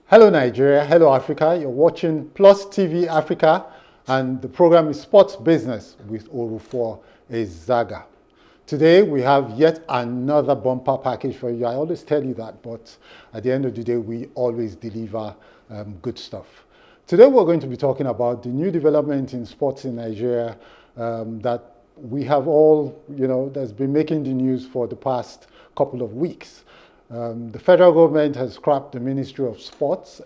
Hello Nigeria, hello Africa. You're watching Plus TV Africa and the program is Sports Business with Orufuo, Ezaga. Today we have yet another bumper package for you. I always tell you that, but at the end of the day, we always deliver good stuff. Today we're going to be talking about the new development in sports in Nigeria that we have all, that's been making the news for the past couple of weeks. The federal government has scrapped the Ministry of Sports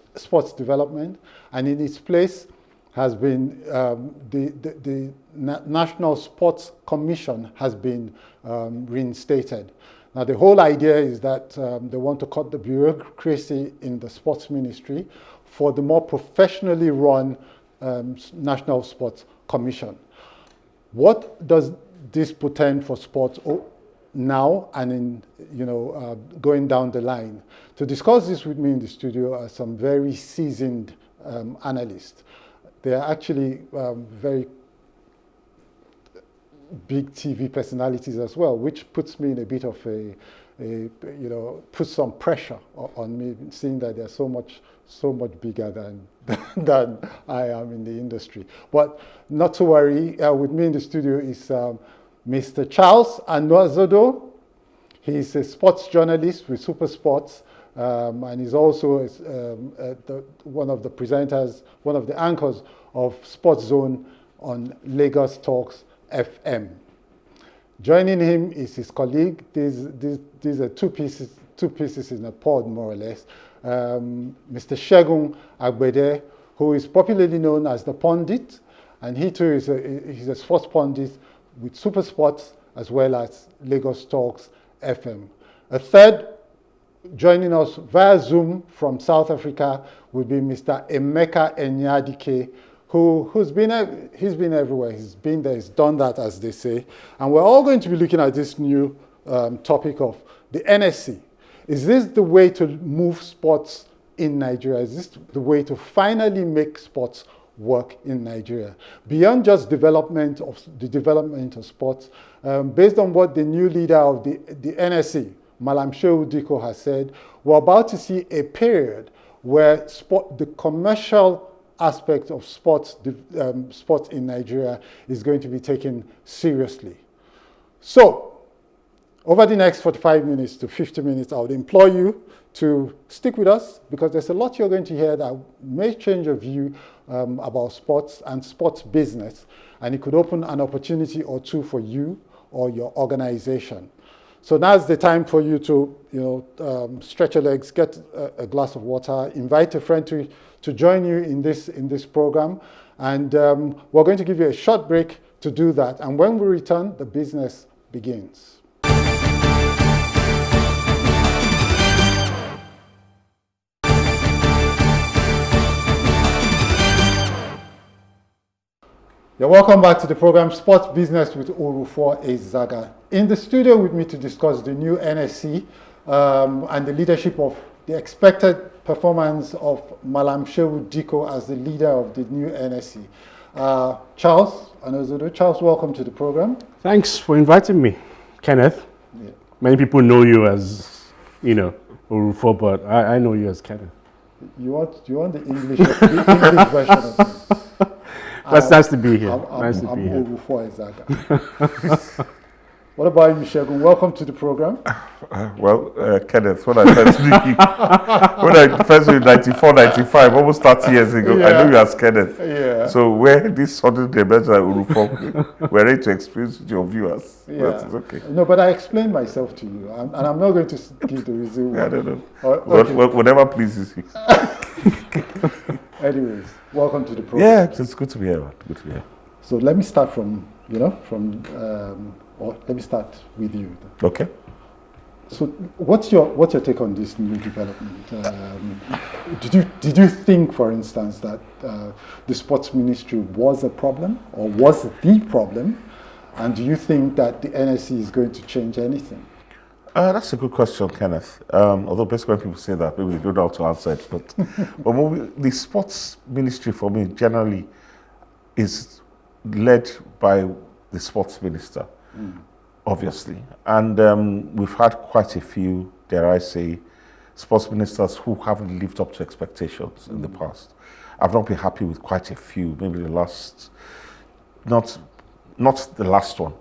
Development, and in its place has been the National Sports Commission has been reinstated. Now, the whole idea is that they want to cut the bureaucracy in the sports ministry for the more professionally run National Sports Commission. What does this portend for sports now and in going down the line? To discuss this with me in the studio are some very seasoned analysts. They are actually very big TV personalities as well, which puts me in a bit of puts some pressure on me, seeing that they're so much bigger than I am in the industry. But not to worry, with me in the studio is Mr. Charles Anazodo. He's a sports journalist with SuperSport, and he's also one of the presenters, one of the anchors of Sports Zone on Lagos Talks FM. Joining him is his colleague. These are two pieces in a pod, more or less. Mr. Segun Agbede, who is popularly known as the Pundit, and he too he's a sports pundit with SuperSport as well as Lagos Talks FM. A third joining us via Zoom from South Africa will be Mr. Emeka Enyadike, he's been everywhere. He's been there, he's done that, as they say. And we're all going to be looking at this new topic of the NSC. Is this the way to move sports in Nigeria? Is this the way to finally make sports work in Nigeria? Beyond just the development of sports, based on what the new leader of the NSC, Malam Shehu Diko, has said, we're about to see a period where the commercial aspect of sports in Nigeria is going to be taken seriously. So, over the next 45 minutes to 50 minutes, I would implore you to stick with us because there's a lot you're going to hear that may change your view about sports and sports business, and it could open an opportunity or two for you or your organization. So now's the time for you to, stretch your legs, get a glass of water, invite a friend to join you in this program, and we're going to give you a short break to do that. And when we return, the business begins. You're welcome back to the program Sports Business with Orufuo, Ezaga. In the studio with me to discuss the new NSC and the leadership of the expected performance of Malam Shehu Diko as the leader of the new NSC. Charles Anazodo. Charles, welcome to the program. Thanks for inviting me, Kenneth. Yeah. Many people know you as, Orufuo, but I know you as Kenneth. You want the English version of me? That's nice to be here. I'm Orufuo, Ezaga. What about you, Segun? Welcome to the program. Kenneth, when I first knew 94, 95, almost 30 years ago, yeah. I knew you as Kenneth. Yeah. So where this sudden dimension Orufuo, we're ready to experience your viewers. Yeah. That's okay. No, but I explained myself to you, and I'm not going to give the reason. I don't know. Okay. Whatever pleases you. Anyways, welcome to the program. Yeah, it's good to be here, man. Good to be here. So let me start let me start with you. Okay. So what's your take on this new development? Did you think, for instance, that the sports ministry was a problem or was the problem? And do you think that the NSC is going to change anything? That's a good question, Kenneth. Although basically when people say that, maybe they don't know how to answer it. But the sports ministry for me generally is led by the sports minister, obviously. And we've had quite a few, dare I say, sports ministers who haven't lived up to expectations in the past. I've not been happy with quite a few, maybe the last, not the last one,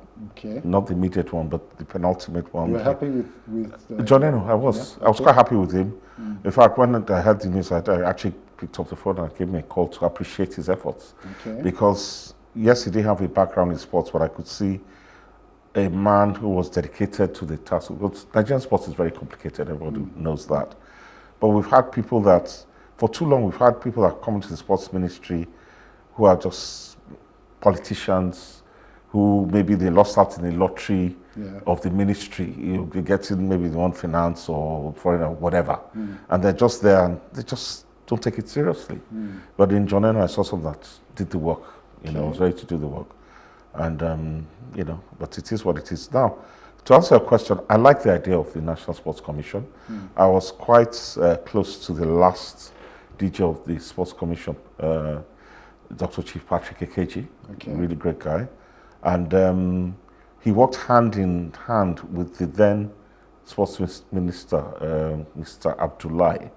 not the immediate one, but the penultimate one. You were happy with John Eno? I was. Yeah? I was quite happy with him. In fact, when I heard the news, I actually picked up the phone and gave me a call to appreciate his efforts. Because, yes, he didn't have a background in sports, but I could see a man who was dedicated to the task. Because Nigerian sports is very complicated, everybody knows that. But we've had people that, for too long, we've had people that come into the sports ministry who are just politicians, who maybe they lost out in the lottery of the ministry. You get in maybe they want finance or foreign or whatever. And they're just there and they just don't take it seriously. But in John Eno, I saw some that did the work, was ready to do the work. And, but it is what it is. Now, to answer your question, I like the idea of the National Sports Commission. I was quite close to the last DG of the Sports Commission, Dr. Chief Patrick Ekeji, really great guy. And he worked hand in hand with the then Sports Minister, Mr. Abdullahi.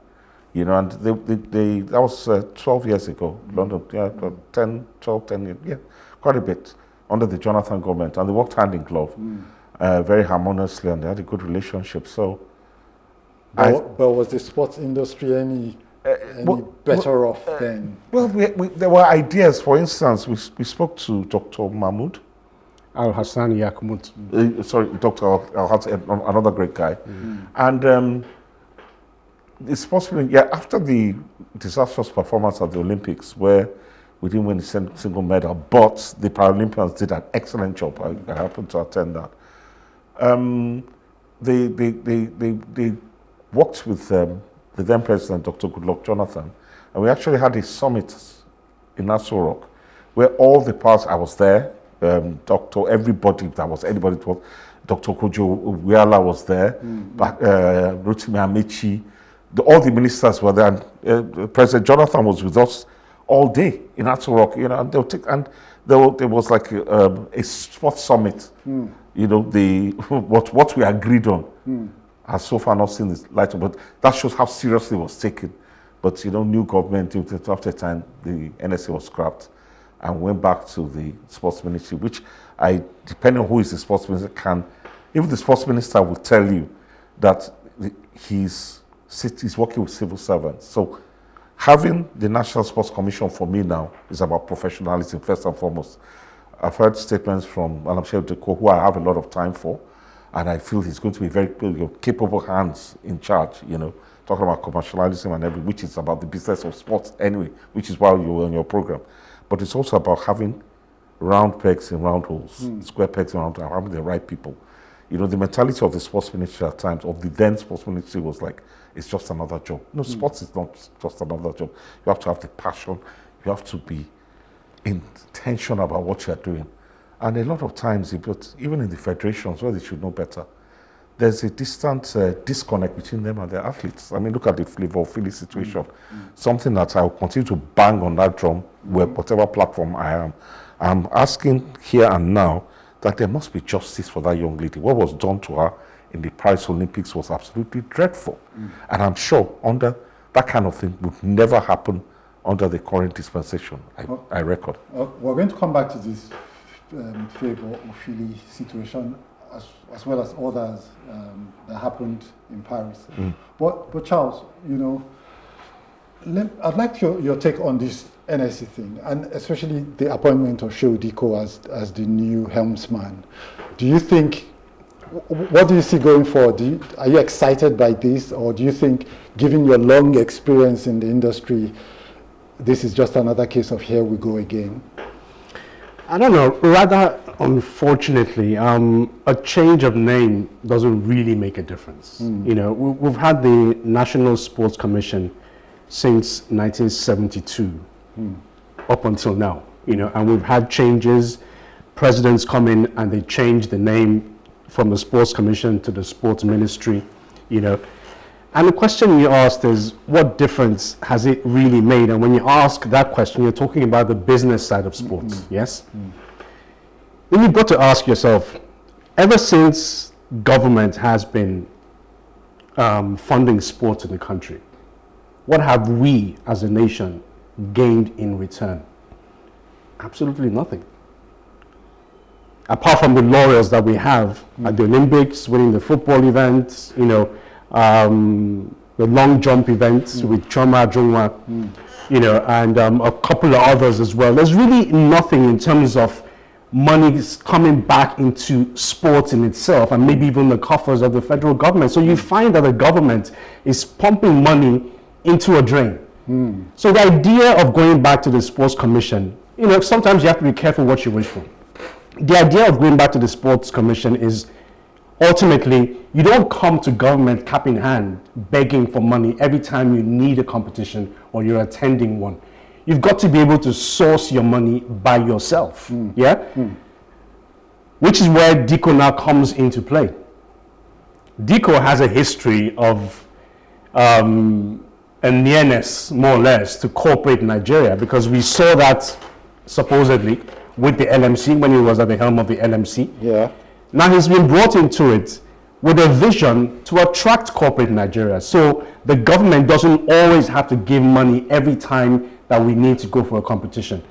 And that was 12 years ago, London, 10 years, quite a bit, under the Jonathan government. And they worked hand in glove, very harmoniously, and they had a good relationship. So, but was the sports industry any better off then? Well, there were ideas. For instance, we spoke to Dr. Mahmoud Al-Hassan Yakumut. Dr. Al-Hassan, another great guy. And it's possible, after the disastrous performance at the Olympics, where we didn't win a single medal, but the Paralympians did an excellent job. I happened to attend that. They worked with the then President, Dr. Goodluck Jonathan, and we actually had a summit in Aso Rock, where all the parts, I was there, everybody that was anybody, it was Dr. Kojo Uwiala was there, Rotimi Amechi, all the ministers were there, and President Jonathan was with us all day in Aso Rock, and there was like a sports summit, what we agreed on has so far not seen this light, but that shows how seriously it was taken. But new government, after a time, the NSA was scrapped and went back to the sports ministry, which depending on who is the sports minister, even the sports minister will tell you that he's working with civil servants. So having the National Sports Commission for me now is about professionalism first and foremost. I've heard statements from Alamshe Deko, who I have a lot of time for, and I feel he's going to be very capable hands in charge, talking about commercialism and everything, which is about the business of sports anyway, which is why you're on your program. But it's also about having round pegs in round holes, square pegs in round holes, having the right people. The mentality of the sports ministry at times, of the then sports ministry, was like, it's just another job. No, sports is not just another job. You have to have the passion. You have to be intentional about what you're doing. And a lot of times, even in the federations, where they should know better, there's a distant disconnect between them and their athletes. I mean, look at the Flavor of Philly situation. Something that I will continue to bang on that drum, whatever platform I am. I'm asking here and now that there must be justice for that young lady. What was done to her in the Paris Olympics was absolutely dreadful. And I'm sure under that kind of thing would never happen under the current dispensation, I reckon. We're going to come back to this Flavor of Philly situation as well as others that happened in Paris. But Charles, I'd like your take on this NSC thing, and especially the appointment of Shehu Diko as the new helmsman. Do you think, what do you see going forward? Are you excited by this, or do you think, given your long experience in the industry, this is just another case of here we go again? I don't know. Rather, unfortunately, a change of name doesn't really make a difference. We've had the National Sports Commission since 1972 up until now. And we've had changes. Presidents come in and they change the name from the Sports Commission to the Sports Ministry. And the question you asked is, what difference has it really made? And when you ask that question, you're talking about the business side of sports, yes? Then you've got to ask yourself, ever since government has been funding sports in the country. What have we as a nation gained in return? Absolutely nothing. Apart from the laurels that we have at the Olympics, winning the football events, the long jump events with Choma Jungwa, and a couple of others as well. There's really nothing in terms of money coming back into sports in itself, and maybe even the coffers of the federal government. So you find that the government is pumping money into a drain. So the idea of going back to the Sports Commission, sometimes you have to be careful what you wish for. The idea of going back to the Sports Commission is ultimately, you don't come to government cap in hand begging for money every time you need a competition or you're attending one. You've got to be able to source your money by yourself, Which is where DICO now comes into play. DICO has a history of a nearness, more or less, to corporate Nigeria, because we saw that supposedly with the LMC when he was at the helm of the LMC. Yeah. Now he's been brought into it with a vision to attract corporate Nigeria. So the government doesn't always have to give money every time that we need to go for a competition.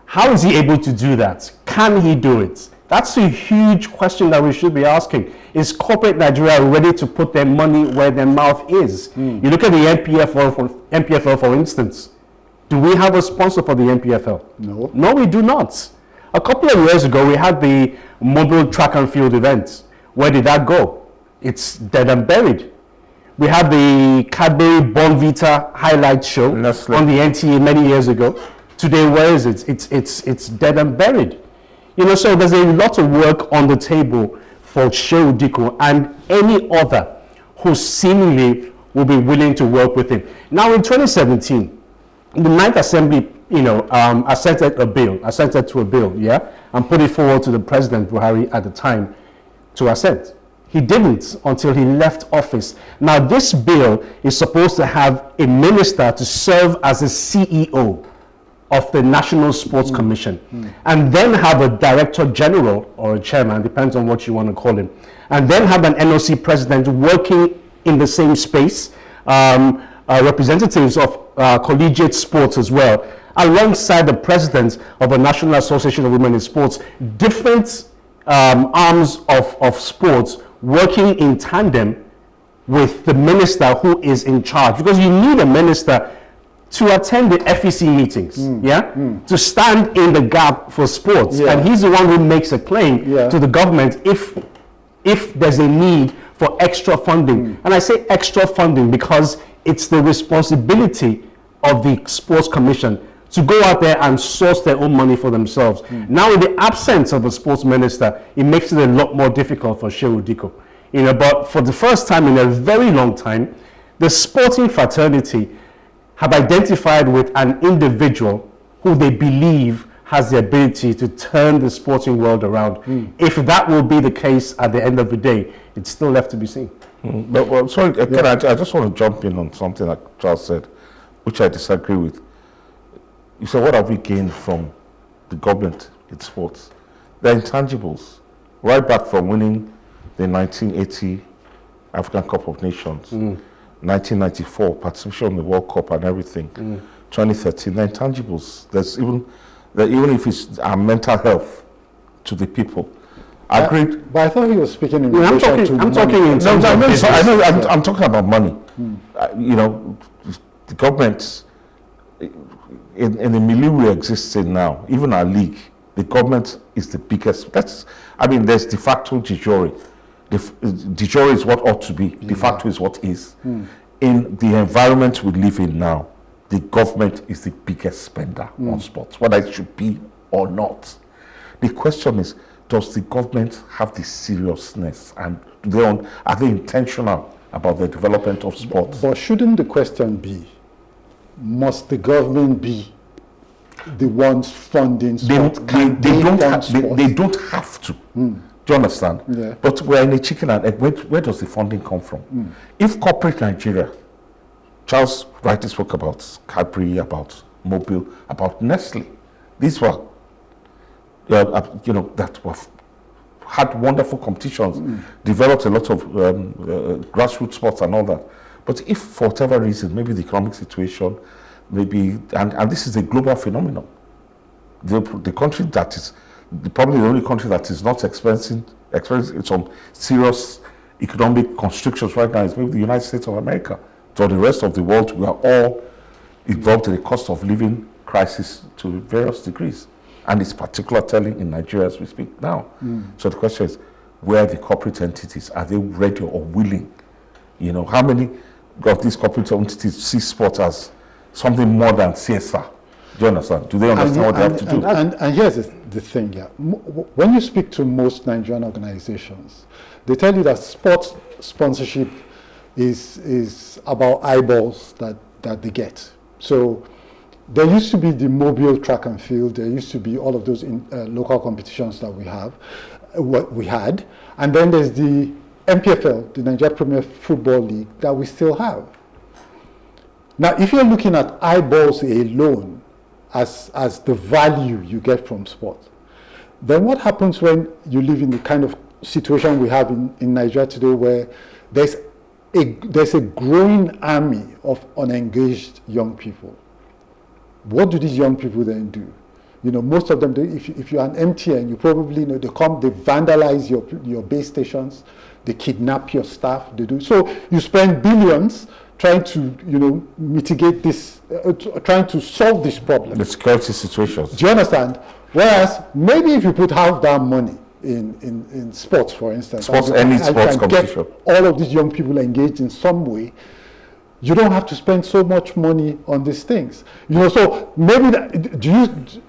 How is he able to do that? Can he do it? That's a huge question that we should be asking. Is corporate Nigeria ready to put their money where their mouth is? You look at the NPFL, for instance. Do we have a sponsor for the NPFL? No. No, we do not. A couple of years ago, we had the mobile track and field event. Where did that go? It's dead and buried. We had the Cadbury Bonvita highlight show on the NTA many years ago. Today, where is it? It's dead and buried. So there's a lot of work on the table for Shehu Diko and any other who seemingly will be willing to work with him. Now, in 2017, the Ninth Assembly, assented to a bill, and put it forward to the President Buhari at the time to assent. He didn't until he left office. Now, this bill is supposed to have a minister to serve as a CEO of the National Sports Commission, and then have a Director General or a Chairman, depends on what you want to call him, and then have an NOC President working in the same space, representatives of collegiate sports as well, alongside the president of the National Association of Women in Sports, different arms of sports working in tandem with the minister who is in charge, because you need a minister to attend the FEC meetings, to stand in the gap for sports, and he's the one who makes a claim to the government if there's a need for extra funding. And I say extra funding because it's the responsibility of the Sports Commission to go out there and source their own money for themselves. Now, in the absence of a sports minister, it makes it a lot more difficult for Shehu Diko. But for the first time in a very long time, the sporting fraternity have identified with an individual who they believe has the ability to turn the sporting world around. If that will be the case at the end of the day, it's still left to be seen. But, sorry, I just want to jump in on something that Charles said, which I disagree with. You said, what have we gained from the government in sports? The intangibles, right back from winning the 1980 African Cup of Nations, 1994 participation in the World Cup and everything, 2013, the intangibles. There's even if it's our mental health to the people. Agreed. But I thought he was speaking in relation to I'm money. talking in terms of business. I'm talking about money. The government, in the milieu we exist in now, even our league, the government is the biggest. There's de facto de jure. De jure is what ought to be. De facto is what is. In the environment we live in now, the government is the biggest spender on sports, whether it should be or not. The question is, does the government have the seriousness and are they intentional about the development of sports? But shouldn't the question be, must the government be the ones funding sports? They don't have to. Do you understand? Yeah. But we're in a chicken and egg. Where does the funding come from? If corporate Nigeria, Charles rightly spoke about Cadbury, about Mobile, about Nestle. These were, that were had wonderful competitions, developed a lot of grassroots sports and all that. But if for whatever reason, maybe the economic situation, maybe, and this is a global phenomenon, the country that is probably the only country that is not experiencing some serious economic constrictions right now is maybe the United States of America. So the rest of the world, we are all involved in a cost of living crisis to various degrees. And it's particularly telling in Nigeria as we speak now. So the question is, where are the corporate entities? Are they ready or willing? You know, how many of these corporate entities see sport as something more than CSR? Do you understand? Do they understand what they have to do? And here's the thing, yeah. When you speak to most Nigerian organizations, they tell you that sports sponsorship is about eyeballs that they get. So there used to be the mobile track and field. There used to be all of those local competitions that we had. And then there's the MPFL, the Nigeria Premier Football League, that we still have. Now, if you're looking at eyeballs alone as the value you get from sport, then what happens when you live in the kind of situation we have in Nigeria today, where there's a growing army of unengaged young people? What do these young people then do? You know, most of them, if you're an MTN, you probably know they vandalize your base stations, they kidnap your staff, they do. So you spend billions trying to, mitigate this, trying to solve this problem. The security situations. Do you understand? Whereas maybe if you put half that money in sports, for instance, any sports competition, get all of these young people engaged in some way, you don't have to spend so much money on these things. So maybe do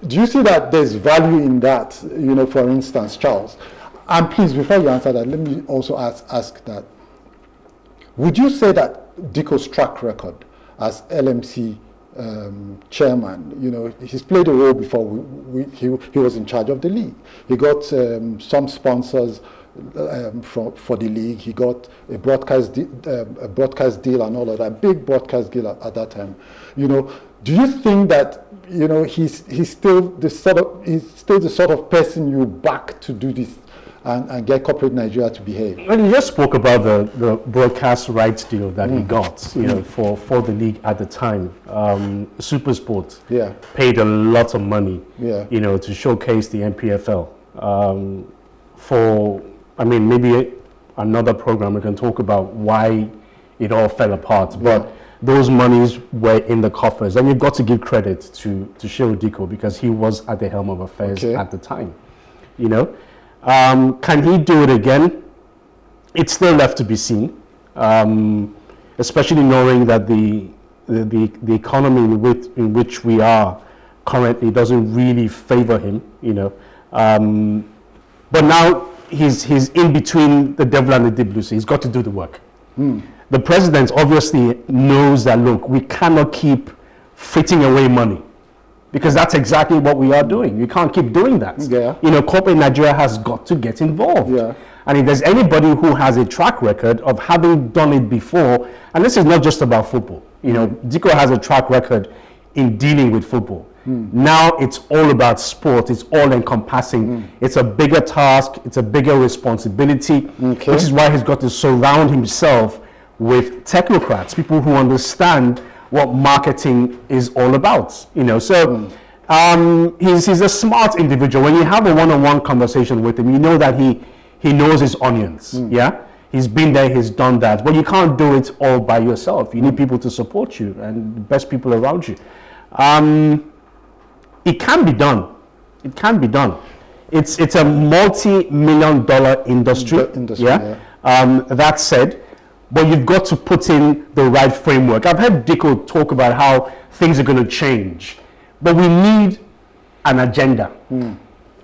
you see that there's value in that? For instance, Charles. And please, before you answer that, let me also ask that. Would you say that Diko's track record as LMC chairman, he's played a role before he was in charge of the league. He got some sponsors for the league. He got a broadcast deal and all of that, big broadcast deal at that time. Do you think that he's still the sort of person you back to do this and get corporate Nigeria to behave? Well, you just spoke about the broadcast rights deal that he got, for the league at the time. SuperSport paid a lot of money, to showcase the MPFL. Maybe another program we can talk about why it all fell apart. But those monies were in the coffers, and you've got to give credit to Shehu Diko because he was at the helm of affairs at the time. Can he do it again? It's still left to be seen, especially knowing that the economy in which we are currently doesn't really favor him. But now he's in between the devil and the deep blue sea. He's got to do the work. The president obviously knows that, look, we cannot keep fritting away money, because that's exactly what we are doing. You can't keep doing that. Corporate Nigeria has got to get involved. And if there's anybody who has a track record of having done it before, and this is not just about football, Diko has a track record in dealing with football. Now it's all about sport. It's all encompassing. It's a bigger task. It's a bigger responsibility, which is why he's got to surround himself with technocrats, people who understand what marketing is all about. So he's a smart individual. When you have a one-on-one conversation with him, you know that he knows his onions. He's been there, he's done that. But you can't do it all by yourself. You need people to support you and the best people around you. It can be done. It can be done. It's a multi-million-dollar industry. That said, but you've got to put in the right framework. I've heard Diko talk about how things are going to change, but we need an agenda.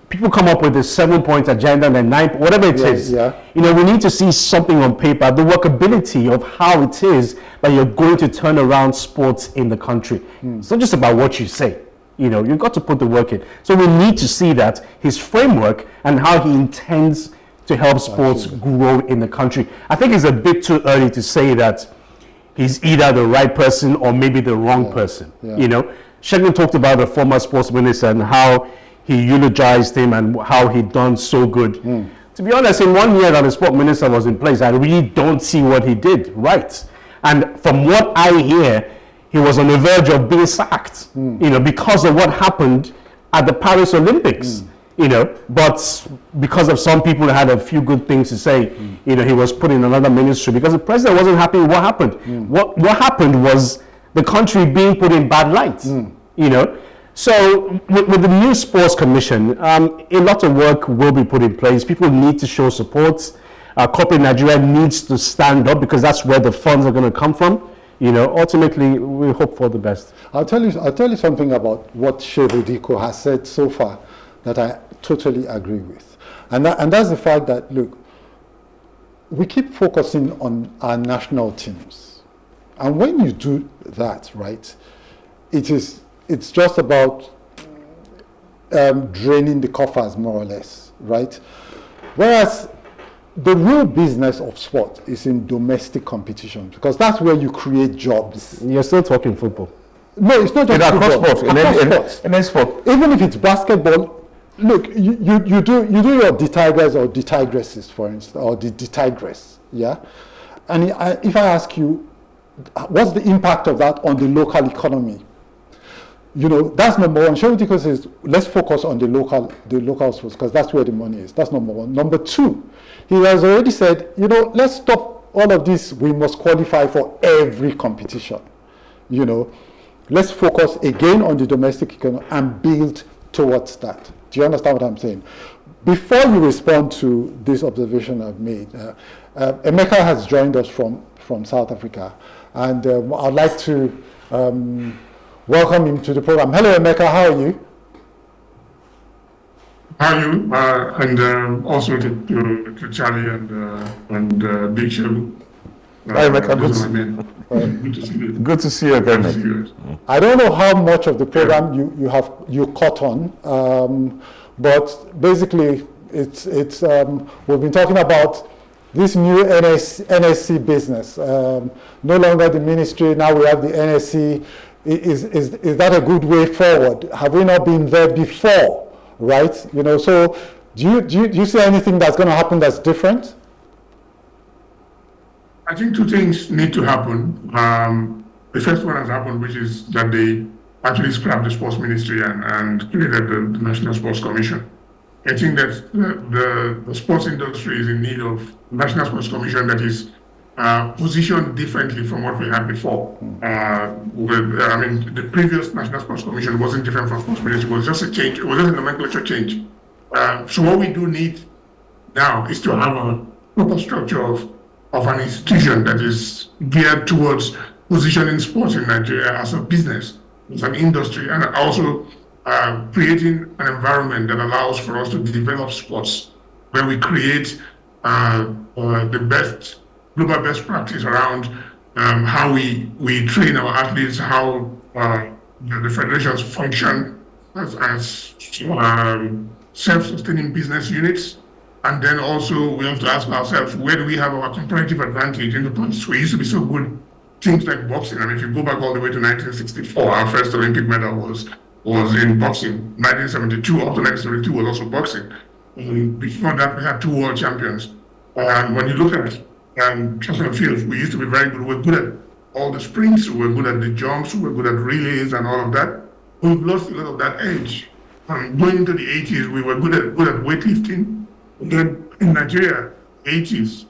People come up with a 7-point agenda and a 9, whatever it is. We need to see something on paper, the workability of how it is that you're going to turn around sports in the country. It's not just about what you say. You've got to put the work in. So we need to see that, his framework, and how he intends to help sports grow in the country. I think it's a bit too early to say that he's either the right person or maybe the wrong person. Segun talked about the former sports minister and how he eulogized him and how he'd done so good. To to be honest, in 1 year that the sport minister was in place, I really don't see what he did right. And from what I hear, he was on the verge of being sacked, because of what happened at the Paris Olympics. But because of some people who had a few good things to say, he was put in another ministry because the president wasn't happy with what happened. What happened was the country being put in bad light, So with the new sports commission, a lot of work will be put in place. People need to show support. Corporate Nigeria needs to stand up because that's where the funds are going to come from. Ultimately, we hope for the best. I'll tell you something about what Shehu Diko has said so far that I totally agree with. And that's the fact that, look, we keep focusing on our national teams. And when you do that, right, it's just about draining the coffers, more or less, right? Whereas the real business of sport is in domestic competition, because that's where you create jobs. You're still talking football. No, it's not just football. In any sport. Even if it's basketball, look, you do your D-Tigers or D-Tigresses, for instance, or the D-Tigress, yeah? And if I ask you, what's the impact of that on the local economy? That's number one. Shehu Diko says, let's focus on the local sports, because that's where the money is. That's number one. Number two, he has already said, let's stop all of this. We must qualify for every competition. Let's focus again on the domestic economy and build towards that. Do you understand what I'm saying? Before you respond to this observation I've made, Emeka has joined us from South Africa, and I'd like to welcome him to the program. Hello, Emeka. How are you? How are you? And also to Charlie and Big Show. Hi, Emeka. Good to see you. Good to see you again. I don't know how much of the program you caught on, but basically it's we've been talking about this new NSC business. No longer the ministry, now we have the NSC. Is that a good way forward? Have we not been there before, right? So do you see anything that's going to happen that's different? I think two things need to happen. The first one has happened, which is that they actually scrapped the sports ministry and created the National Sports Commission. I think that the sports industry is in need of a National Sports Commission that is positioned differently from what we had before. The previous National Sports Commission wasn't different from sports ministry. It was just a change. It was just a nomenclature change. So what we do need now is to have a proper structure of an institution that is geared towards positioning sports in Nigeria as a business, as an industry, and also creating an environment that allows for us to develop sports, where we create the best global best practice around how we train our athletes, how the federations function as self-sustaining business units. And then also we have to ask ourselves, where do we have our comparative advantage? In the past, we used to be so good, things like boxing. I mean, if you go back all the way to 1964, our first Olympic medal was in boxing. 1972 up to 1972 was also boxing. And before that, we had 2 world champions. And when you look at track and field, we used to be very good. We're good at all the sprints, we're good at the jumps, we're good at relays and all of that. We've lost a lot of that edge. Going into the 80s, we were good at weightlifting. Then in Nigeria, 80s,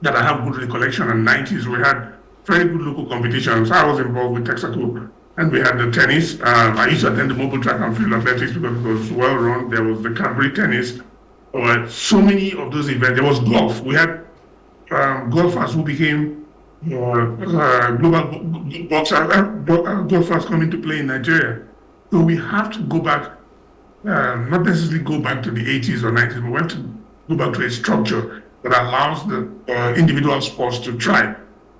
that I have good recollection, and 90s, we had very good local competitions. I was involved with Texaco, and we had the tennis. I used to attend the mobile track and field athletics because it was well run. There was the Cadbury tennis. So many of those events. There was golf. We had golfers who became global golfers coming to play in Nigeria. So we have to go back. Not necessarily go back to the 80s or 90s, but we have to go back to a structure that allows the individual sports to thrive.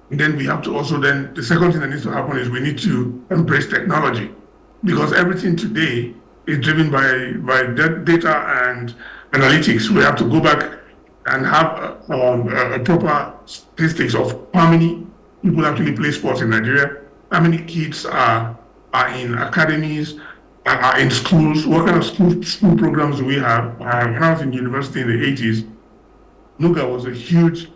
And then we have to also the second thing that needs to happen is we need to embrace technology, because everything today is driven by data and analytics. We have to go back and have a proper statistics of how many people actually play sports in Nigeria, how many kids are in academies, in schools, what kind of school programs do we have? When I was in university in the 80s, Nuga was a huge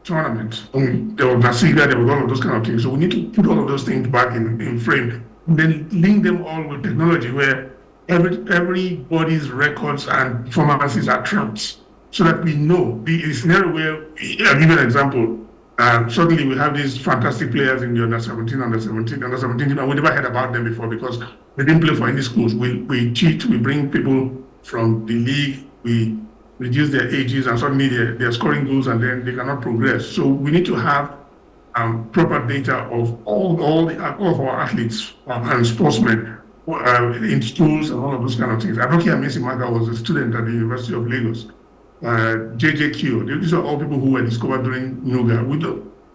tournament. There was Nasiga, there was all of those kind of things. So we need to put all of those things back in frame, and then link them all with technology where everybody's records and performances are tracked so that we know the scenario where, I'll give you an example. Suddenly we have these fantastic players in the under 17, and we never heard about them before because they didn't play for any schools. We cheat, we bring people from the league, we reduce their ages, and suddenly they're scoring goals and then they cannot progress. So we need to have proper data of all of our athletes and sportsmen in schools and all of those kind of things. Adoki Enyadike was a student at the University of Lagos. JJQ, these are all people who were discovered during Nuga.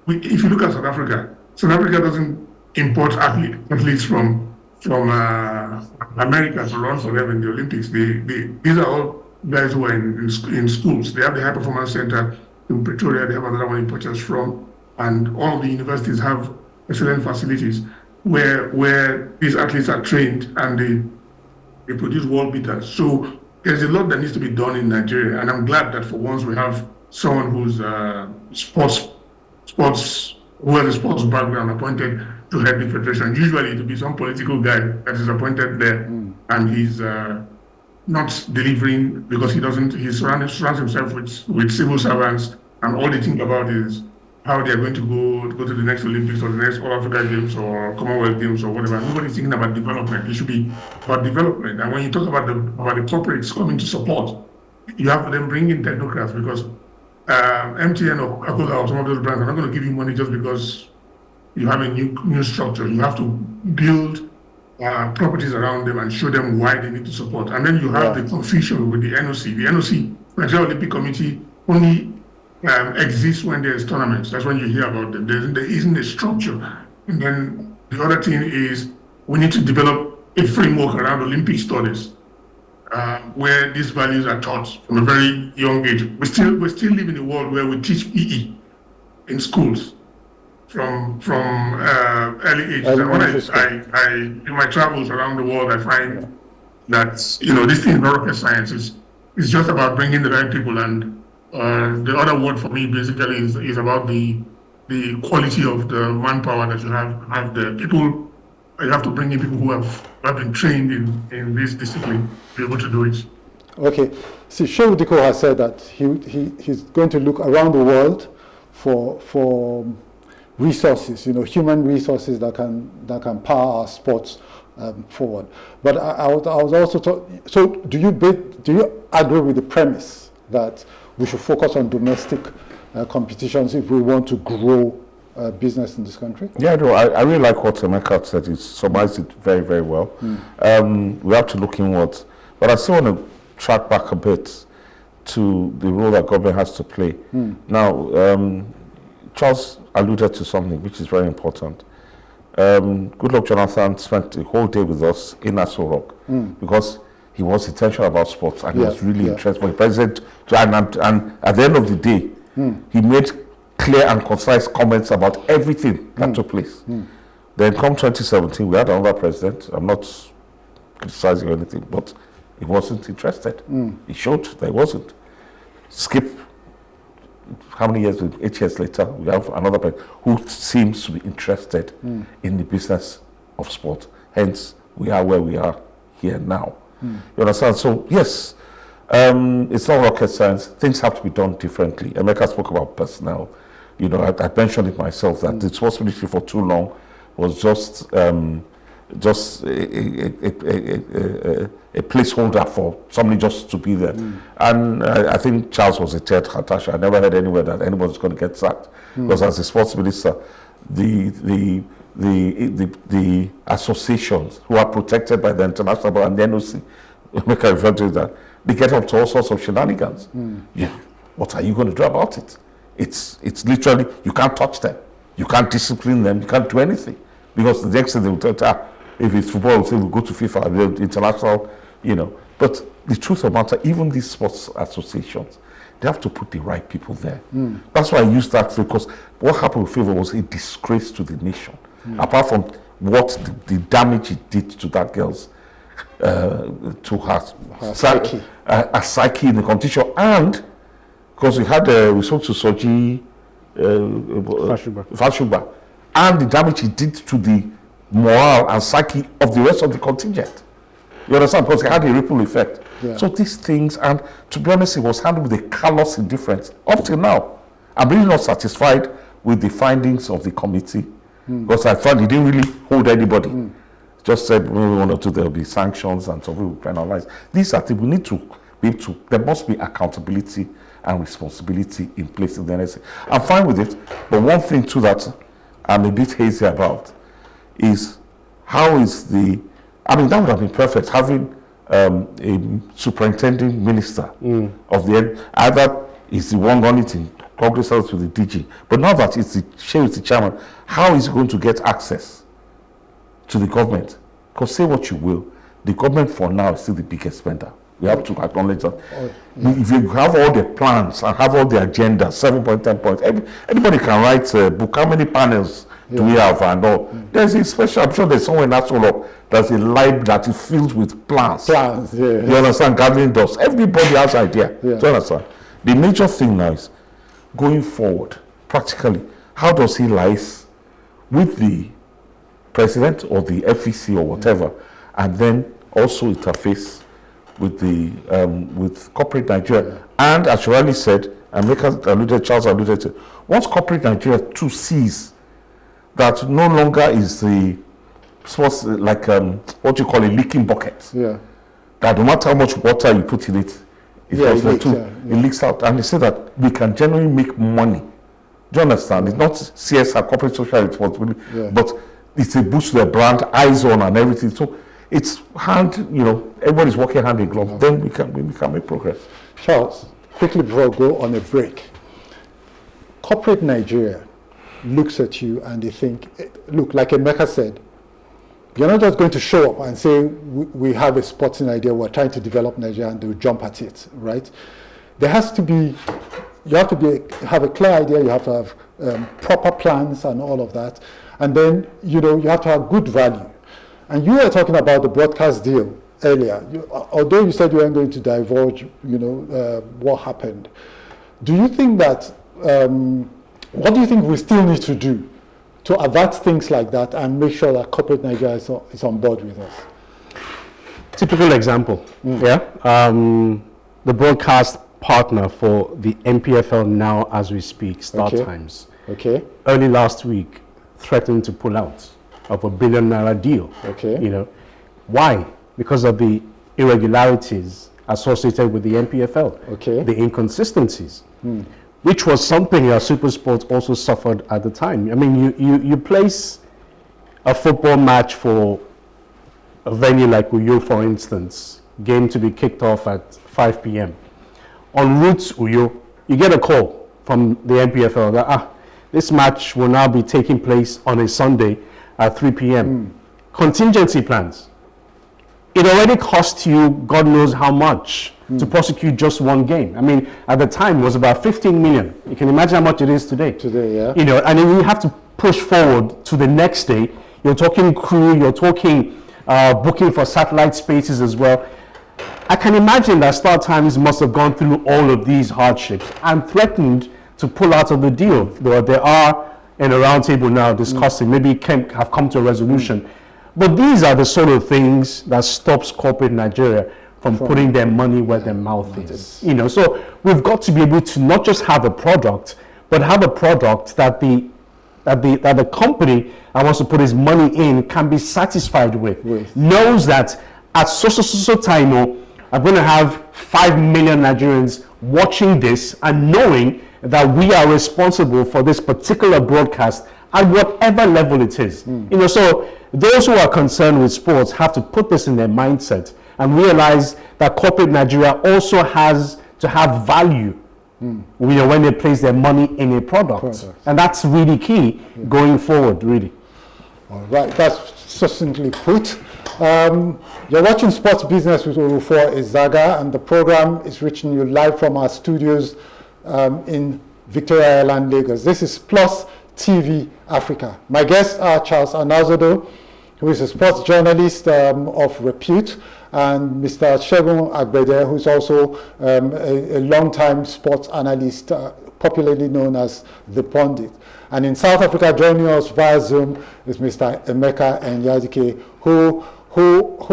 If you look at South Africa doesn't import athletes from America to run for them in the Olympics. These are all guys who are in schools. They have the High Performance Center in Pretoria. They have another one in Potchefstroom, and all of the universities have excellent facilities where these athletes are trained and they produce world beaters. So there's a lot that needs to be done in Nigeria, and I'm glad that for once we have someone who's sports who has a sports background appointed to head the federation. Usually it will be some political guy that is appointed there, and he's not delivering because he surrounds himself with civil servants, and all they think about is how they are going to go to the next Olympics or the next All Africa Games or Commonwealth Games or whatever. Nobody's thinking about development. It should be about development. And when you talk about the corporates coming to support, you have to then bring in technocrats because MTN or Akola or some of those brands are not going to give you money just because you have a new structure. You have to build properties around them and show them why they need to support. And then you have the confusion with the NOC. The NOC, Nigeria Olympic Committee, only exists when there's tournaments. That's when you hear about them. There isn't a structure. And then the other thing is we need to develop a framework around Olympic studies where these values are taught from a very young age. We still live in a world where we teach PE in schools from early age. And when I in my travels around the world, I find that this thing is not rocket science. It's just about bringing the right people, and the other word for me basically is about the quality of the manpower that you have the people. You have to bring in people who have been trained in this discipline to be able to do it. Okay. See, Diko has said that he's going to look around the world for resources, human resources that can power our sports forward. But I was also so do you agree with the premise that we should focus on domestic competitions if we want to grow business in this country? Yeah, I do. I really like what Emeka said. He summarized it very, very well. We have to look inwards. But I still want to track back a bit to the role that government has to play. Now, Charles alluded to something which is very important. Goodluck Jonathan spent the whole day with us in Anazodo because he was intentional about sports and he was really interested. For the president, and at the end of the day, he made clear and concise comments about everything that took place. Then come 2017, we had another president. I'm not criticizing or anything, but he wasn't interested. He showed that he wasn't. Skip, how many years, 8 years later, we have another president who seems to be interested in the business of sport. Hence, we are where we are here now. You understand? So, yes, it's not rocket science. Things have to be done differently. Emeka spoke about personnel. I mentioned it myself that the sports ministry for too long was just a placeholder for somebody just to be there. And I think Charles was a third Hatasha. I never heard anywhere that anyone was going to get sacked. Because as a sports minister, the associations who are protected by the international and the NOC, Emeka referred to that, they get up to all sorts of shenanigans. What are you going to do about it? It's literally, you can't touch them. You can't discipline them. You can't do anything. Because the next thing they will tell if it's football, they'll say we'll go to FIFA, the international, But the truth of the matter, even these sports associations, they have to put the right people there. That's why I used that because what happened with FIFA was a disgrace to the nation. Apart from what the damage it did to that girl's, to her psyche. A psyche in the competition, and because we spoke to Soji Fashuba, and the damage it did to the morale and psyche of the rest of the contingent. You understand? Because it had a ripple effect. Yeah. So these things, and to be honest, it was handled with a callous indifference up till now. I'm really not satisfied with the findings of the committee, because I thought it didn't really hold anybody. Just said maybe 1 or 2 there will be sanctions and some people will penalize. These are things we need to be able to. There must be accountability and responsibility in place in the NSA. I'm fine with it, but one thing too that I'm a bit hazy about is how is the. I mean, that would have been perfect having a superintending minister of the either is the one running it in Congress or to the DG, but now that it's the chairman, how is he going to get access to the government? Because say what you will, the government for now is still the biggest spender. We have to acknowledge that. If you have all the plans and have all the agendas, 7 point, 10 points, anybody can write a book. How many panels do we have and all? There's a special, I'm sure there's somewhere in Anazodo, there's a lab that is filled with plans. Plans, yeah. You understand? Gathering dust. Everybody has idea. Yeah. Do you understand? The major thing now is going forward, practically, how does he liaise with the president or the FEC or whatever, and then also interface with the with corporate Nigeria. And as you already said, and Charles alluded to, once corporate Nigeria too sees that no longer is the sports like what you call a leaking bucket. Yeah. That no matter how much water you put in it, it leaks out. And they say that we can generally make money. Do you understand? It's not CSR, corporate social responsibility, but it's a boost to their brand, eyes on and everything. So it's everybody's working hand in glove. Then we can make progress. Charles, quickly before we go on a break, corporate Nigeria looks at you and they think, look, like Emeka said, you're not just going to show up and say, we have a sporting idea, we're trying to develop Nigeria, and they'll jump at it, right? There has to be, you have to have a clear idea, you have to have proper plans and all of that. And then, you have to have good value. And you were talking about the broadcast deal earlier. Although you said you weren't going to divulge, what happened. Do you think that, what do you think we still need to do to avert things like that and make sure that corporate Nigeria is on board with us? Typical example, the broadcast partner for the MPFL now as we speak, Star Times. Okay. Early last week, threatened to pull out of a $1 billion deal. Okay. Why? Because of the irregularities associated with the MPFL. Okay. The inconsistencies, which was something that SuperSport also suffered at the time. I mean, you place a football match for a venue like Uyo, for instance, game to be kicked off at 5 p.m. En route to Uyo, you get a call from the MPFL that this match will now be taking place on a Sunday at 3 p.m. Contingency plans. It already cost you God knows how much to prosecute just one game. I mean, at the time it was about 15 million. You can imagine how much it is today. Today, yeah. And then you have to push forward to the next day. You're talking crew, you're talking booking for satellite spaces as well. I can imagine that Star Times must have gone through all of these hardships and threatened to pull out of the deal. There are in a round table now discussing, maybe have come to a resolution. But these are the sort of things that stops corporate Nigeria from putting their money where their mouth is. So we've got to be able to not just have a product, but have a product that the company that wants to put his money in can be satisfied with. Knows that at so time, I'm going to have 5 million Nigerians watching this and knowing that we are responsible for this particular broadcast at whatever level it is. So those who are concerned with sports have to put this in their mindset and realize that corporate Nigeria also has to have value when they place their money in a product. And that's really key going forward, really. All right, that's succinctly put. You're watching Sports Business with Orufuo Ezaga, and the program is reaching you live from our studios in Victoria Island, Lagos. This is Plus TV Africa. My guests are Charles Anazodo, who is a sports journalist of repute, and Mr. Segun Agbede, who's also a long-time sports analyst, popularly known as the Pundit. And in South Africa, joining us via Zoom is Mr. Emeka Enyadike, who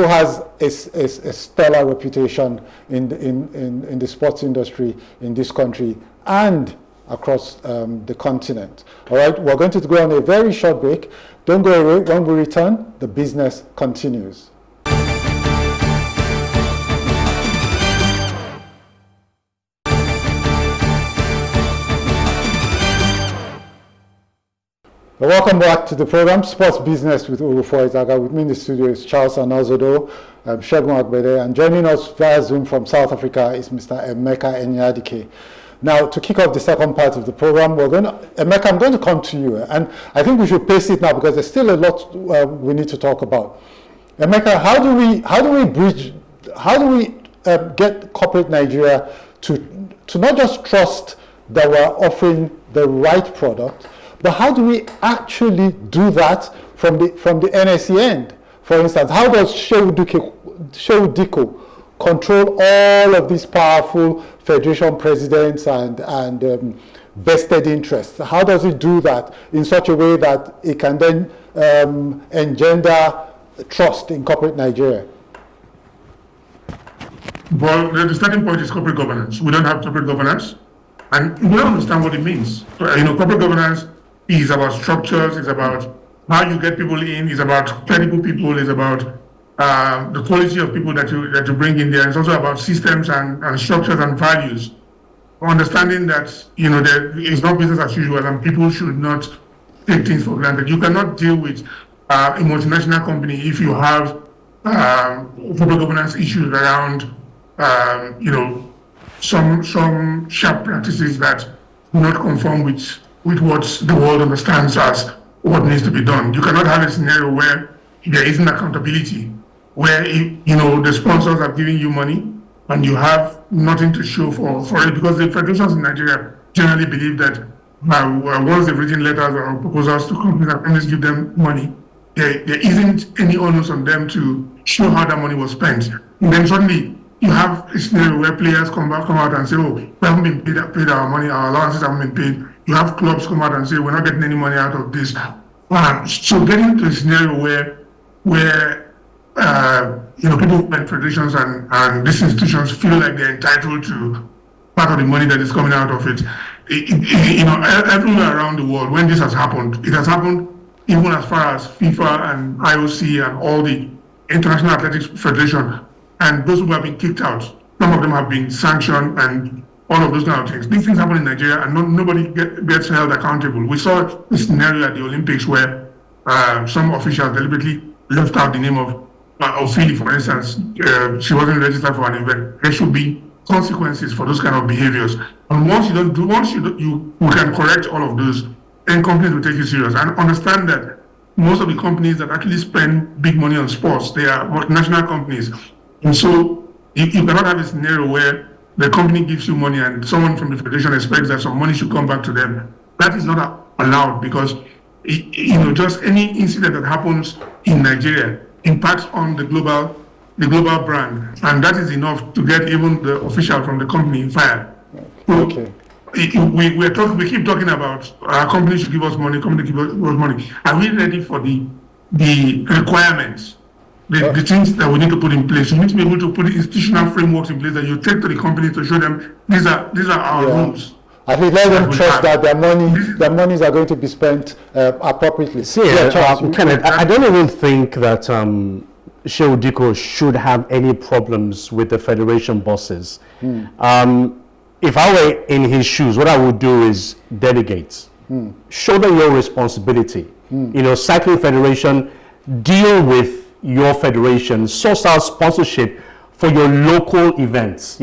has a stellar reputation in the sports industry in this country and across the continent. All right, we're going to go on a very short break. Don't go away. When we return, the business continues. Welcome back to the program, Sports Business with Orufuo Ezaga. With me in the studio is Charles Anazodo, Segun Agbede, and joining us via Zoom from South Africa is Mr. Emeka Enyadike. Now, to kick off the second part of the program, Emeka, I'm going to come to you, and I think we should pace it now because there's still a lot we need to talk about. Emeka, how do we get corporate Nigeria to not just trust that we're offering the right product, but how do we actually do that from the NSE end? For instance, how does Segun Diko control all of these powerful federation presidents and vested interests? How does it do that in such a way that it can then engender trust in corporate Nigeria? Well, the starting point is corporate governance. We don't have corporate governance, and we don't understand what it means. Corporate governance is about structures, it's about how you get people in, it's about credible people, it's about the quality of people that you bring in there. It's also about systems and structures and values. Understanding that it's not business as usual and people should not take things for granted. You cannot deal with a multinational company if you have corporate governance issues around some sharp practices that do not conform with what the world understands as what needs to be done. You cannot have a scenario where there isn't accountability, where the sponsors are giving you money and you have nothing to show for it, because the federations in Nigeria generally believe that once they've written letters or proposals to companies and companies give them money, there isn't any onus on them to show how that money was spent. And then suddenly you have a scenario where players come out and say, oh, we haven't been paid our money, our allowances haven't been paid. You have clubs come out and say, we're not getting any money out of this. So getting to a scenario where people and federations and these institutions feel like they're entitled to part of the money that is coming out of it. Everywhere around the world, when this has happened, it has happened even as far as FIFA and IOC and all the International Athletics Federation, and those who have been kicked out. Some of them have been sanctioned and all of those kind of things. These things happen in Nigeria and nobody gets held accountable. We saw a scenario at the Olympics where some officials deliberately left out the name of Ophelia, for instance. She wasn't registered for an event. There should be consequences for those kind of behaviors. And once you can correct all of those, then companies will take you serious. And understand that most of the companies that actually spend big money on sports, they are multinational companies. And so you cannot have a scenario where the company gives you money and someone from the federation expects that some money should come back to them. That is not allowed, because just any incident that happens in Nigeria impacts on the global brand, and that is enough to get even the official from the company fired. Okay. We keep talking about our company should give us money, company give us money. Are we ready for the requirements? The things that we need to put in place. We need to be able to put institutional frameworks in place that you take to the company to show them these are our rules. I think let them trust that their monies are going to be spent appropriately. Kenneth, I don't even think that Segun Diko should have any problems with the federation bosses. If I were in his shoes, what I would do is delegate. Show them your responsibility. Cycling Federation, deal with your federation, source out sponsorship for your local events.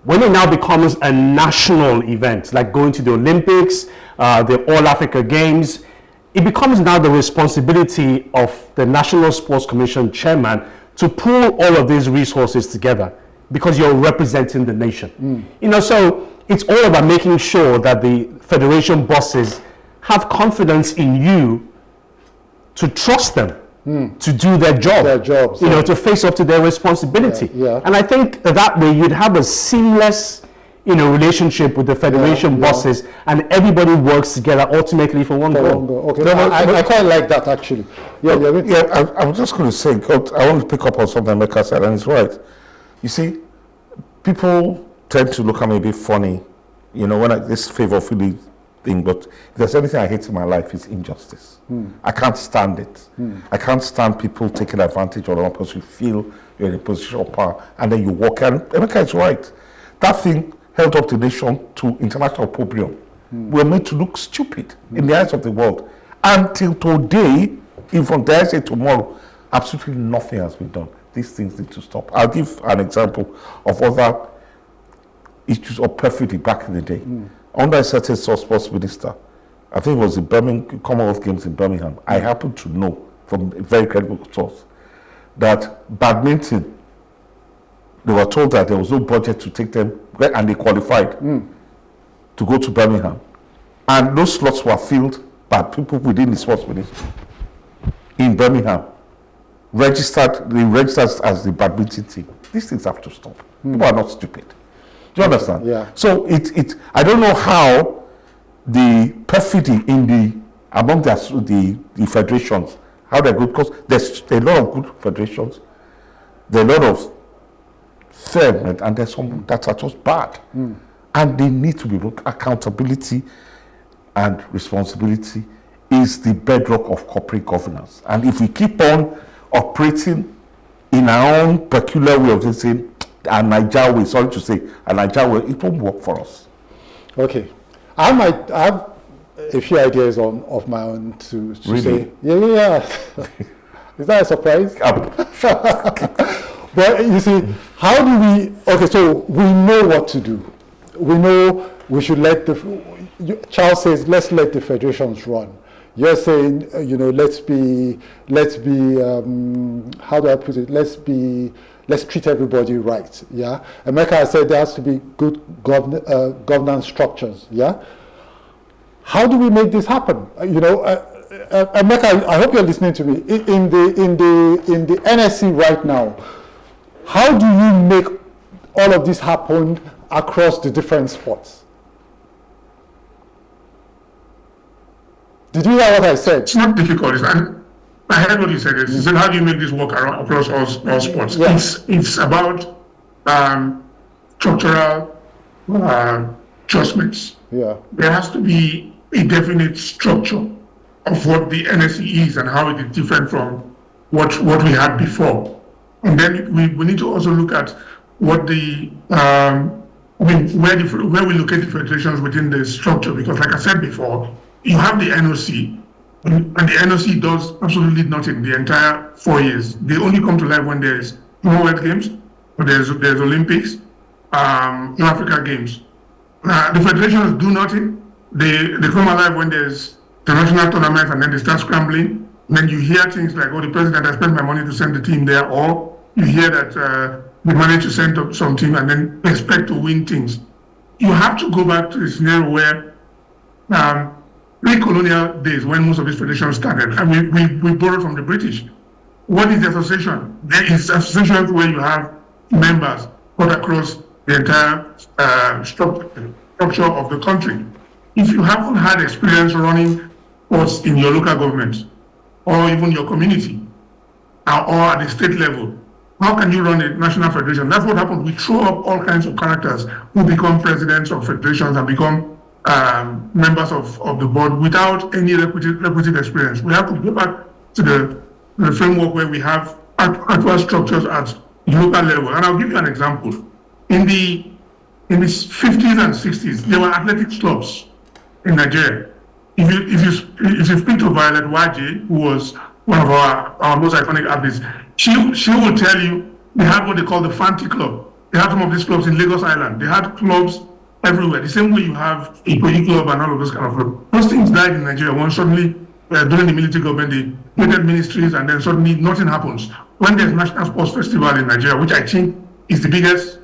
When it now becomes a national event, like going to the Olympics, the All Africa Games, it becomes now the responsibility of the National Sports Commission chairman to pull all of these resources together, because you're representing the nation. So it's all about making sure that the federation bosses have confidence in you to trust them to do their job, to face up to their responsibility. And I think that way you'd have a seamless relationship with the federation bosses, and everybody works together ultimately for one goal. Okay, I quite like that actually. I'm just going to say, I want to pick up on something Emeka said, and it's right. You see, people tend to look at me a bit funny, when this favor feeling thing, but if there's anything I hate in my life, it's injustice. I can't stand it. I can't stand people taking advantage of one because you feel you're in a position of power, and then you walk, and Emeka is right. That thing held up the nation to international opprobrium. We're made to look stupid in the eyes of the world. Until today, even dare I say tomorrow, absolutely nothing has been done. These things need to stop. I'll give an example of other issues of perfidy back in the day. Under a certain sports minister, I think it was the Commonwealth Games in Birmingham, I happen to know from a very credible source that badminton, they were told that there was no budget to take them, and they qualified to go to Birmingham. And those slots were filled by people within the sports ministry in Birmingham. They registered as the badminton team. These things have to stop. People are not stupid. Do you understand? Yeah. So I don't know how the perfidy among the federations, how they're good, because there's a lot of good federations, there are a lot of fair, and there's some that are just bad. And they need to be accountability and responsibility is the bedrock of corporate governance. And if we keep on operating in our own peculiar way of saying, a Niger way, sorry to say, a Niger way, it won't work for us. Okay. I have a few ideas of my own to really? Say. Yeah. Is that a surprise? But you see, how do we, okay, so we know what to do. We know we should Charles says, let's let the federations run. You're saying, let's be, how do I put it? Let's treat everybody right, yeah? Emeka said there has to be good governance structures, yeah? How do we make this happen? Emeka, I hope you're listening to me. In the NSC right now, how do you make all of this happen across the different sports? Did you hear what I said? It's not difficult. I heard what you said. You said, how do you make this work across all sports? Yeah. It's about structural adjustments. Yeah. There has to be a definite structure of what the NSE is and how it is different from what we had before. And then we need to also look at what where we locate the federations within the structure, because like I said before, you have the NOC, and the NOC does absolutely nothing the entire 4 years. They only come to life when there's Commonwealth Games, or there's Olympics, Africa Games. The federations do nothing. They come alive when there's international tournaments, and then they start scrambling. And then you hear things like, oh, the president has spent my money to send the team there, or you hear that we managed to send up some team and then expect to win things. You have to go back to the scenario where pre-colonial days, when most of these federations started, and we borrowed from the British. What is the association? There is associations where you have members put across the entire structure of the country. If you haven't had experience running sports in your local government or even your community or at the state level, how can you run a national federation? That's what happens. We throw up all kinds of characters who become presidents of federations and become members of the board without any requisite experience. We have to go back to the framework where we have actual structures at the local level. And I'll give you an example. In the 50s and 60s, there were athletics clubs in Nigeria. If you speak to Violet Waje, who was one of our most iconic athletes, she will tell you they had what they call the Fanti Club. They had some of these clubs in Lagos Island. They had clubs everywhere. The same way you have a Ikoyi club and all of those kind of clubs. Those things died in Nigeria. When suddenly, during the military government, they created ministries, and then suddenly nothing happens. When there's National Sports Festival in Nigeria, which I think is the biggest,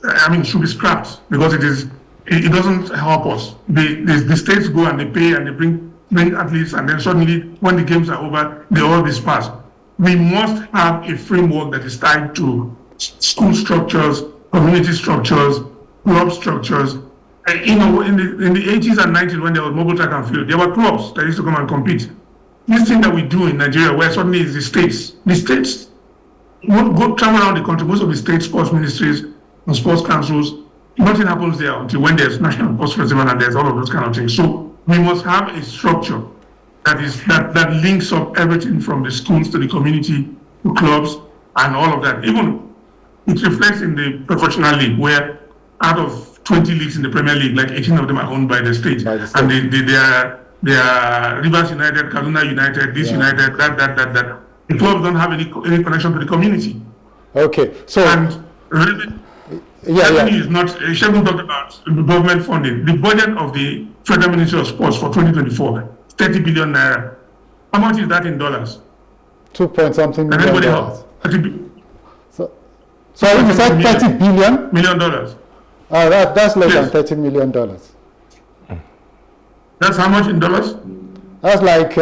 it should be scrapped because it doesn't help us. The states go and they pay and they bring athletes, and then suddenly when the games are over, they all disperse. we must have a framework that is tied to school structures, community structures, club structures. And, in the 80s and 90s, when there was mobile track and field, there were clubs that used to come and compete. This thing that we do in Nigeria, where suddenly it's the states go travel around the country, most of the state sports ministries and sports councils, nothing happens there until when there's National Sports Festival and there's all of those kind of things. So we must have a structure that links up everything from the schools to the community to clubs and all of that. Even it reflects in the professional league, where out of 20 leagues in the Premier League, like 18 of them are owned by the state. And they are Rivers United, Kaduna United, this United, that. The clubs don't have any connection to the community. Okay, so and revenue is not. Segun talked about government funding. The budget of the Federal Ministry of Sports for 2024, 30 billion naira. How much is that in dollars? 2.something million. Anybody Dollars. So you said $30 billion? Million dollars. That's less than $30 million. That's how much in dollars? That's like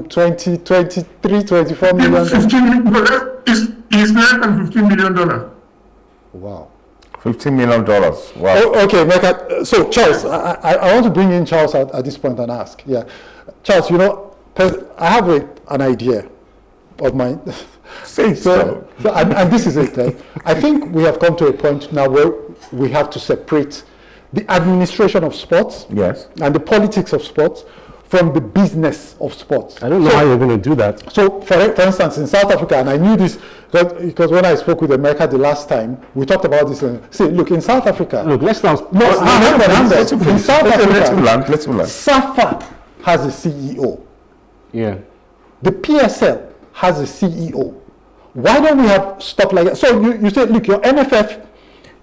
23, 24 million. 15 million. It's less than $15 million. Wow. $15 million. Wow. Okay, Emeka. So Charles, I want to bring in Charles at this point and ask. Yeah, Charles, I have an idea of mine. So and this is it. I think we have come to a point now where we have to separate the administration of sports, yes, and the politics of sports from the business of sports. I don't know how you're going to do that. So, for instance, in South Africa, and I knew this because when I spoke with Emeka the last time, we talked about this. See, look, in South Africa. Look, let's not. In South Africa, let's land. SAFA has a CEO. Yeah. The PSL has a CEO. Why don't we have stuff like that? So you say, look, your NFF,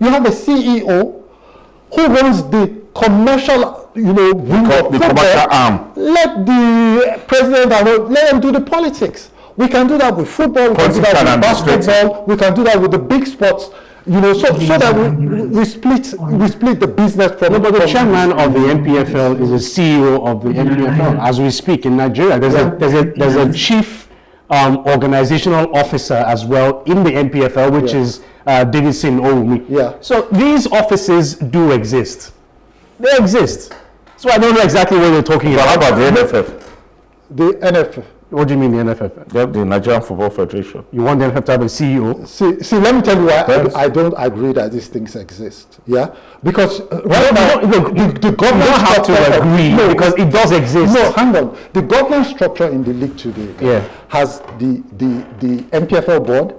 you have a CEO who runs the commercial, wing of the commercial arm. Let the president let them do the politics. We can do that with football. We can do that with basketball. We can do that with the big sports. So that we split the business from. No, but the chairman of the NPFL is a CEO of the NPFL as we speak in Nigeria. There's a chief organizational officer as well in the NPFL, which is Davidson Oumi. Yeah. So these offices do exist. They exist. So I don't know exactly what you're talking about. How about the NFF? The NFF. What do you mean the NFF? The Nigerian Football Federation. You want the NFF to have a CEO? See, let me tell you why I don't agree that these things exist. Yeah, because right now the government don't have to agree because it does exist. No, hang on. The governance structure in the league today has the MPFL board,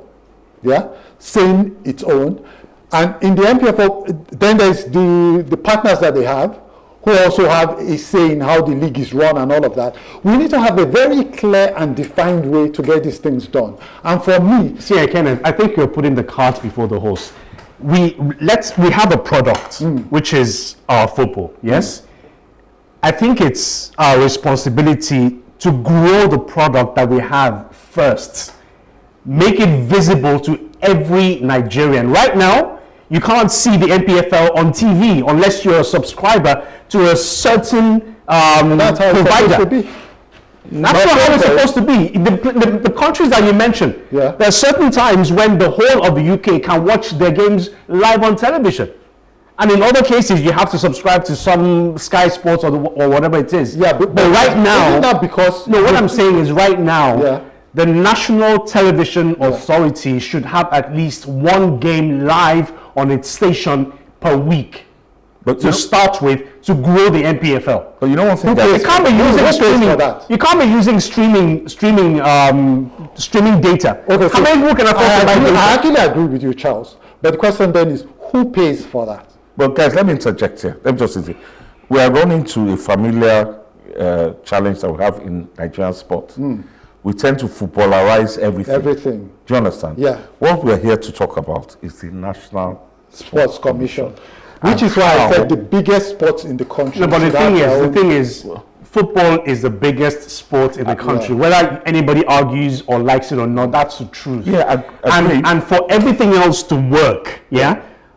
saying its own, and in the MPFL, then there's the partners that they have, who also have a say in how the league is run and all of that. We need to have a very clear and defined way to get these things done. And for me, see, Kenneth, I think you're putting the cart before the horse. We have a product which is our football. Yes, I think it's our responsibility to grow the product that we have first, make it visible to every Nigerian. Right now, you can't see the NPFL on TV unless you're a subscriber to a certain that's how provider. That's not how it's supposed to be. The countries that you mentioned, there are certain times when the whole of the UK can watch their games live on television. And in other cases, you have to subscribe to some Sky Sports or whatever it is. Yeah, but right now, isn't that because what I'm saying is right now, the National Television Authority should have at least one game live on its station per week. But to start with, to grow the NPFL. But you know one thing, you can't be using streaming. You can't be using streaming data. Okay, how many people can afford to buy data? I actually agree with you, Charles. But the question then is, who pays for that? But guys, let me interject here. Let me just say, we are running to a familiar challenge that we have in Nigerian sport. We tend to footballerize everything. Do you understand? Yeah. What we're here to talk about is the National Sports Commission. Which is why I said the biggest sports in the country. No, but the thing is, football is the biggest sport in the country. Whether anybody argues or likes it or not, that's the truth. Yeah, and for everything else to work,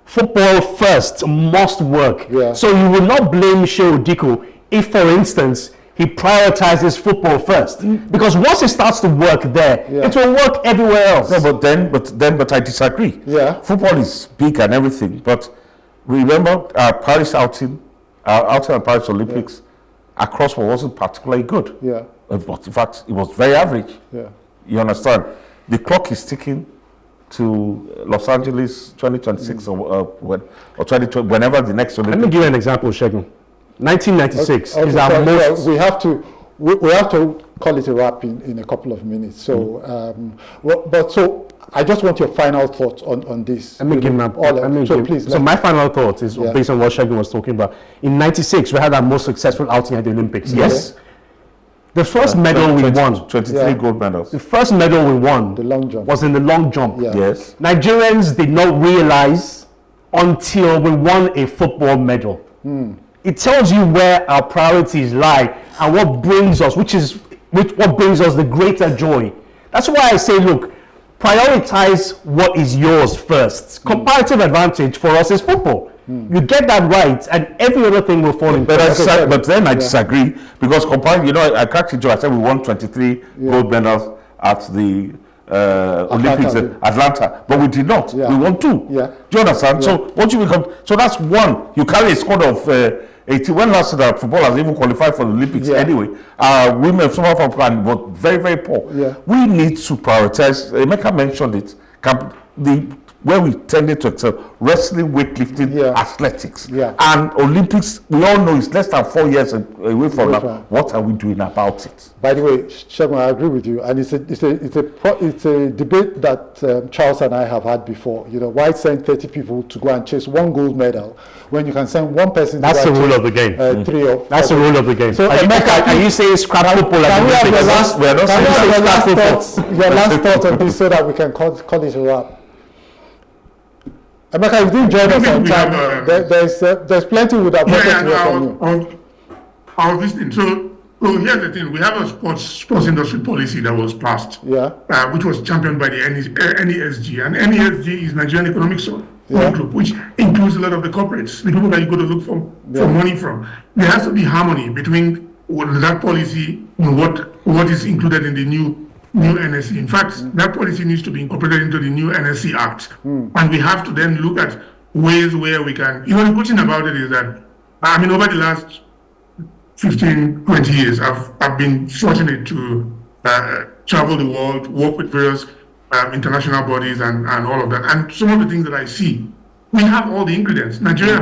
football first must work. Yeah. So you will not blame Shehu Diko if, for instance, he prioritizes football first. Because once it starts to work there, it will work everywhere else. No, but I disagree. Yeah. Football is big and everything, but remember our Paris outing at Paris Olympics, across wasn't particularly good. Yeah. But in fact, it was very average. Yeah. You understand? The clock is ticking to Los Angeles 2026 or 2020, whenever the next Olympics. Let me give you an example, Segun. 1996 is our most. We have to call it a wrap in a couple of minutes. So, so I just want your final thoughts on this. Let me give my. So my final thought is based on what Segun was talking about. In '96, we had our most successful outing at the Olympics. Yes. The first medal we won, 23 gold medals. The first medal we won, the long jump, was in the long jump. Yeah. Yes. Nigerians did not realize until we won a football medal. It tells you where our priorities lie and what brings us, what brings us the greater joy. That's why I say, look, prioritize what is yours first. Comparative advantage for us is football. You get that right, and every other thing will fall in place. But then I disagree, because comparing, I cracked it. I said we won 23 gold medals at the Olympics in Atlanta, but we did not. We won 2. Yeah. Do you understand? So what you become? So that's one. You carry a squad of 80. When last that footballers even qualified for the Olympics anyway? Women, some of our plan were very, very poor. Yeah. We need to prioritize. Emeka mentioned it. Where we tended to excel: wrestling, weightlifting, athletics. And Olympics, we all know it's less than 4 years away from now. What are we doing about it? By the way, Segun, I agree with you, and it's a debate that Charles and I have had before. Why send 30 people to go and chase 1 gold medal when you can send 1 person? That's the rule of the game. 3 or 4. That's the rule of the game. So, are you saying scrap football? Can we have your last thoughts on this so that we can call it a wrap? Emeka, you didn't join us on time. There's plenty with that. I was listening. So here's the thing: we have a sports industry policy that was passed, which was championed by the NESG, and NESG is Nigerian Economic Zone Group, which includes a lot of the corporates, the people that you go to look for money from. There has to be harmony between that policy and what is included in the new NSC. In fact, that policy needs to be incorporated into the new NSC Act. And we have to then look at ways where we can, the good thing about it is that, over the last 15, 20 years, I've been fortunate to travel the world, work with various international bodies and all of that. And some of the things that I see, we have all the ingredients. Nigeria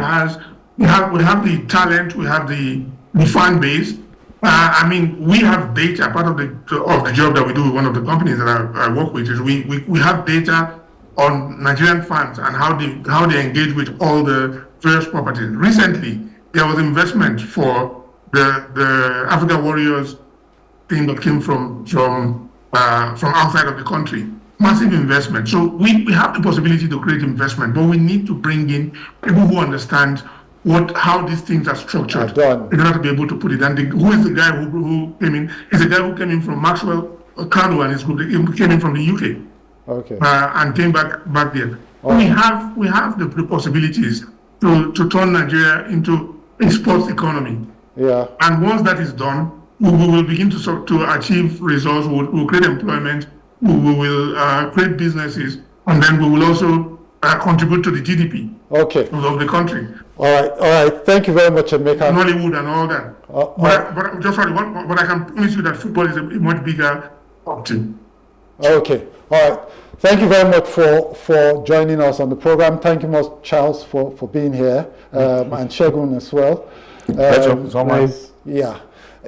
we have the talent, we have the fan base. We have data. Part of the job that we do with one of the companies that I work with is we have data on Nigerian fans and how they engage with all the various properties. Recently, there was investment for the Africa Warriors team that came from outside of the country. Massive investment. So we have the possibility to create investment, but we need to bring in people who understand how these things are structured in order to be able to put it. And who is the guy who came in? Is the guy who came in from Maxwell Cardo and his group. He came in from the UK. Okay. And came back there. We have the possibilities to turn Nigeria into a sports economy. Yeah. And once that is done, we will begin to achieve results. We'll create employment. We will create businesses, and then we will also contribute to the GDP of the country. All right. Thank you very much, Emeka. Nollywood and all that. But I can promise you that football is a much bigger option. Okay. All right. Thank you very much for joining us on the program. Thank you much, Charles, for being here, and Segun as well. Pleasure. It's all mine. Yeah.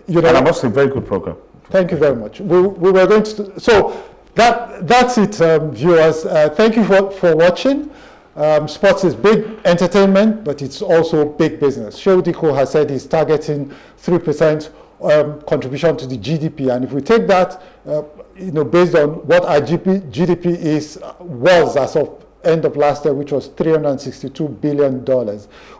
And I must say, very good program. Thank you very much. We were going to. So that's it, viewers. Thank you for watching. Sports is big entertainment, but it's also big business. Shehu Diko has said he's targeting 3% contribution to the GDP, and if we take that, based on what our GDP was as of end of last year, which was $362 billion,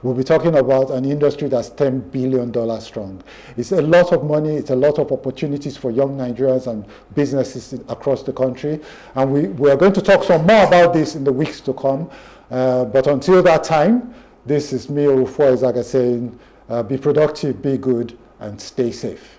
we'll be talking about an industry that's $10 billion strong. It's a lot of money, it's a lot of opportunities for young Nigerians and businesses across the country. And we are going to talk some more about this in the weeks to come. But until that time, this is me, Orufuo Ezaga, saying be productive, be good, and stay safe.